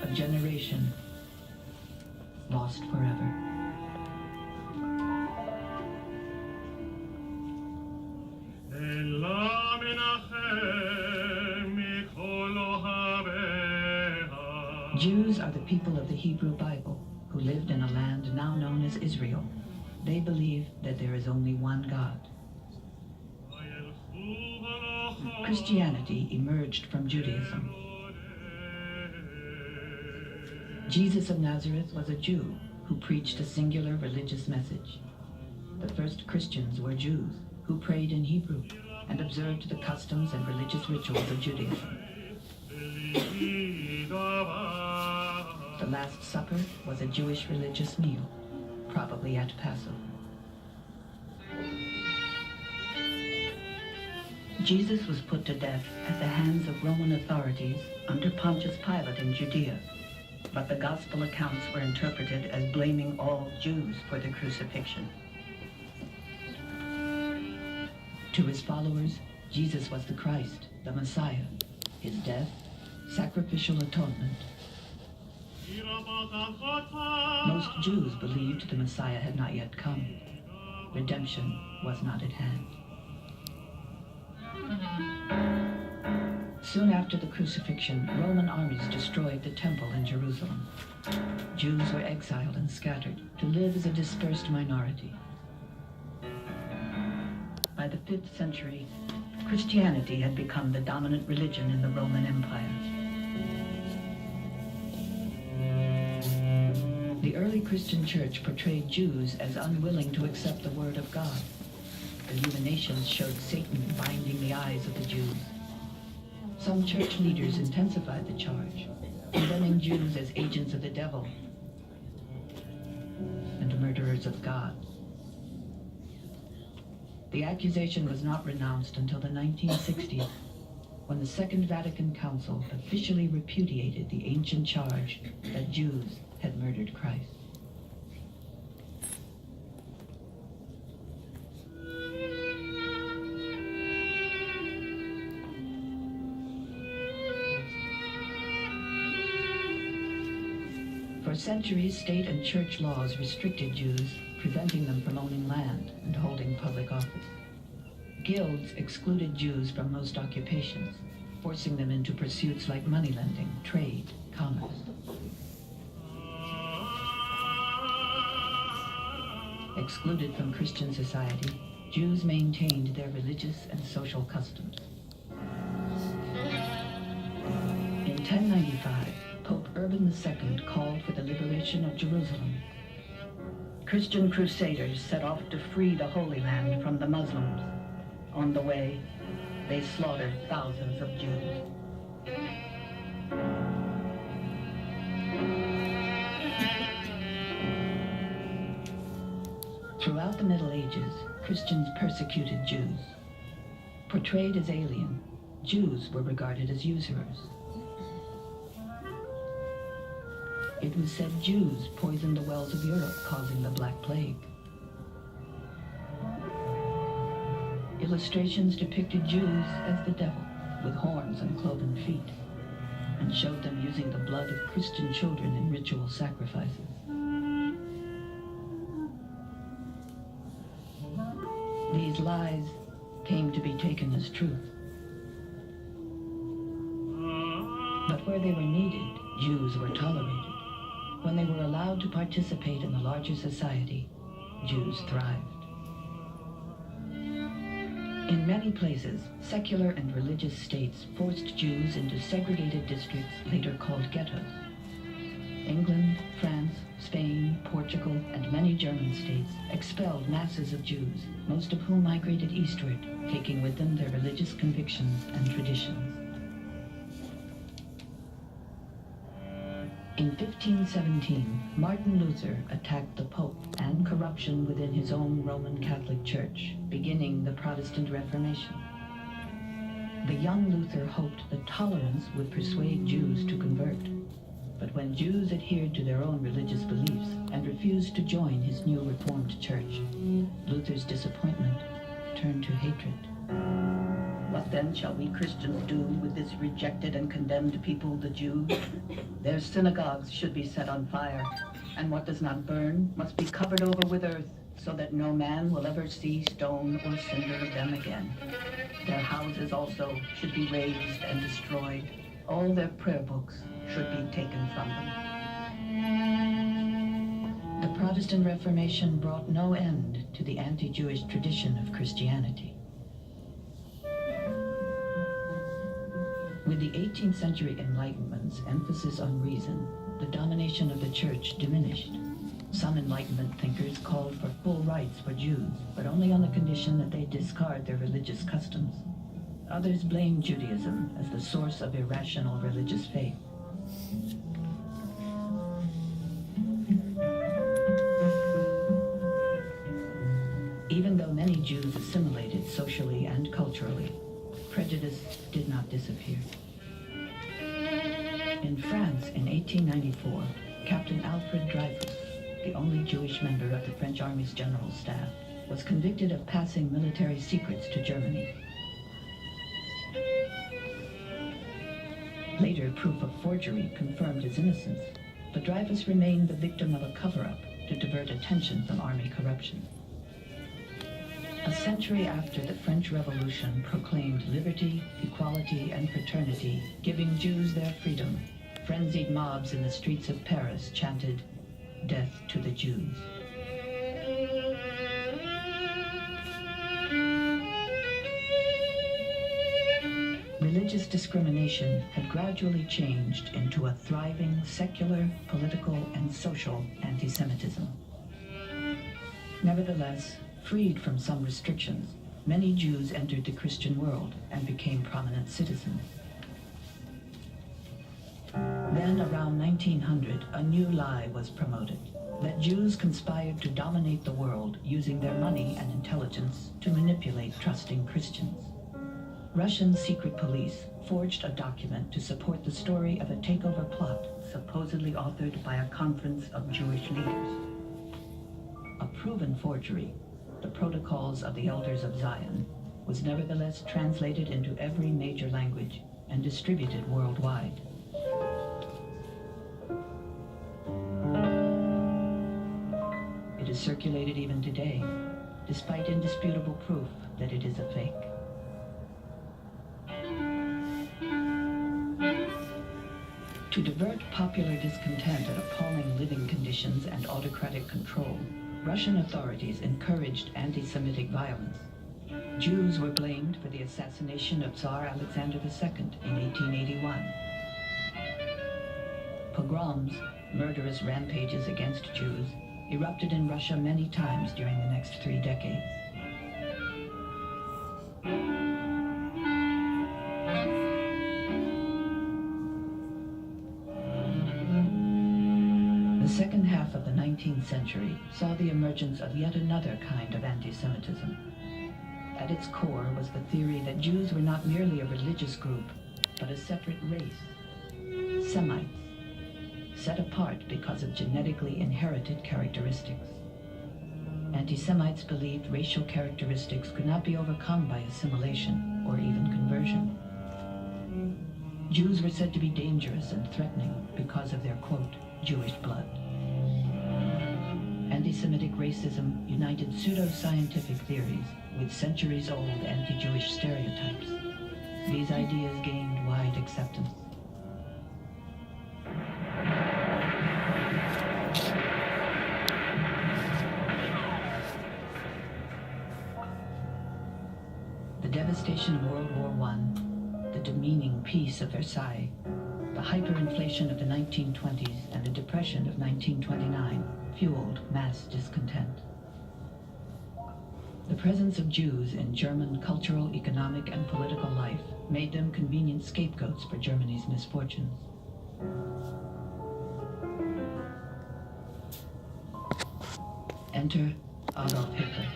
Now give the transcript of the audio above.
A generation lost forever. Jews are the people of the Hebrew Bible who lived in a land now known as Israel. They believe that there is only one God. Christianity emerged from Judaism. Jesus of Nazareth was a Jew who preached a singular religious message. The first Christians were Jews who prayed in Hebrew and observed the customs and religious rituals of Judaism. The Last Supper was a Jewish religious meal, probably at Passover. Jesus was put to death at the hands of Roman authorities under Pontius Pilate in Judea, but the gospel accounts were interpreted as blaming all Jews for the crucifixion. To his followers, Jesus was the Christ, the Messiah, his death, sacrificial atonement. Most Jews believed the Messiah had not yet come. Redemption was not at hand. Soon after the crucifixion, Roman armies destroyed the temple in Jerusalem. Jews were exiled and scattered to live as a dispersed minority. By the 5th century, Christianity had become the dominant religion in the Roman Empire. The early Christian church portrayed Jews as unwilling to accept the word of God. The human nations showed Satan binding the eyes of the Jews. Some church leaders intensified the charge, condemning Jews as agents of the devil and murderers of God. The accusation was not renounced until the 1960s, when the Second Vatican Council officially repudiated the ancient charge that Jews had murdered Christ. For centuries, state and church laws restricted Jews, preventing them from owning land and holding public office. Guilds excluded Jews from most occupations, forcing them into pursuits like moneylending, trade, commerce. Excluded from Christian society, Jews maintained their religious and social customs. In 1095, Pope Urban II called for the liberation of Jerusalem. Christian crusaders set off to free the Holy Land from the Muslims. On the way, they slaughtered thousands of Jews. Throughout the Middle Ages, Christians persecuted Jews. Portrayed as alien, Jews were regarded as usurers. It was said Jews poisoned the wells of Europe, causing the Black Plague. Illustrations depicted Jews as the devil, with horns and cloven feet, and showed them using the blood of Christian children in ritual sacrifices. These lies came to be taken as truth. But where they were needed, Jews were tolerated. When they were allowed to participate in the larger society, Jews thrived. In many places, secular and religious states forced Jews into segregated districts later called ghettos. England, France, Spain, Portugal, and many German states expelled masses of Jews, most of whom migrated eastward, taking with them their religious convictions and traditions. In 1517, Martin Luther attacked the Pope and corruption within his own Roman Catholic Church, beginning the Protestant Reformation. The young Luther hoped that tolerance would persuade Jews to convert. But when Jews adhered to their own religious beliefs and refused to join his new Reformed Church, Luther's disappointment turned to hatred. What then shall we Christians do with this rejected and condemned people, the Jews? Their synagogues should be set on fire, and what does not burn must be covered over with earth, so that no man will ever see stone or cinder of them again. Their houses also should be razed and destroyed. All their prayer books should be taken from them. The Protestant Reformation brought no end to the anti-Jewish tradition of Christianity. With the 18th century Enlightenment's emphasis on reason, the domination of the Church diminished. Some Enlightenment thinkers called for full rights for Jews, but only on the condition that they discard their religious customs. Others blamed Judaism as the source of irrational religious faith. Even though many Jews assimilated socially and culturally, prejudice did not disappear. In France in 1894, Captain Alfred Dreyfus, the only Jewish member of the French Army's general staff, was convicted of passing military secrets to Germany. Later, proof of forgery confirmed his innocence, but Dreyfus remained the victim of a cover-up to divert attention from army corruption. A century after the French Revolution proclaimed liberty, equality, and fraternity, giving Jews their freedom, frenzied mobs in the streets of Paris chanted, "Death to the Jews." Religious discrimination had gradually changed into a thriving secular, political, and social anti-Semitism. Nevertheless, freed from some restrictions, many Jews entered the Christian world and became prominent citizens. Then, around 1900, a new lie was promoted, that Jews conspired to dominate the world using their money and intelligence to manipulate trusting Christians. Russian secret police forged a document to support the story of a takeover plot supposedly authored by a conference of Jewish leaders. A proven forgery, the Protocols of the Elders of Zion, was nevertheless translated into every major language and distributed worldwide. It is circulated even today, despite indisputable proof that it is a fake. To divert popular discontent at appalling living conditions and autocratic control, Russian authorities encouraged anti-Semitic violence. Jews were blamed for the assassination of Tsar Alexander II in 1881. Pogroms, murderous rampages against Jews, erupted in Russia many times during the next 3 decades. The second half of the 19th century saw the emergence of yet another kind of anti-Semitism. At its core was the theory that Jews were not merely a religious group, but a separate race, Semites, set apart because of genetically inherited characteristics. Anti-Semites believed racial characteristics could not be overcome by assimilation or even conversion. Jews were said to be dangerous and threatening because of their, quote, Jewish blood. Anti-Semitic racism united pseudo-scientific theories with centuries-old anti-Jewish stereotypes. These ideas gained wide acceptance. The devastation of World War I, the demeaning peace of Versailles, the hyperinflation of the 1920s and the Depression of 1929 fueled mass discontent. The presence of Jews in German cultural, economic, and political life made them convenient scapegoats for Germany's misfortunes. Enter Adolf Hitler.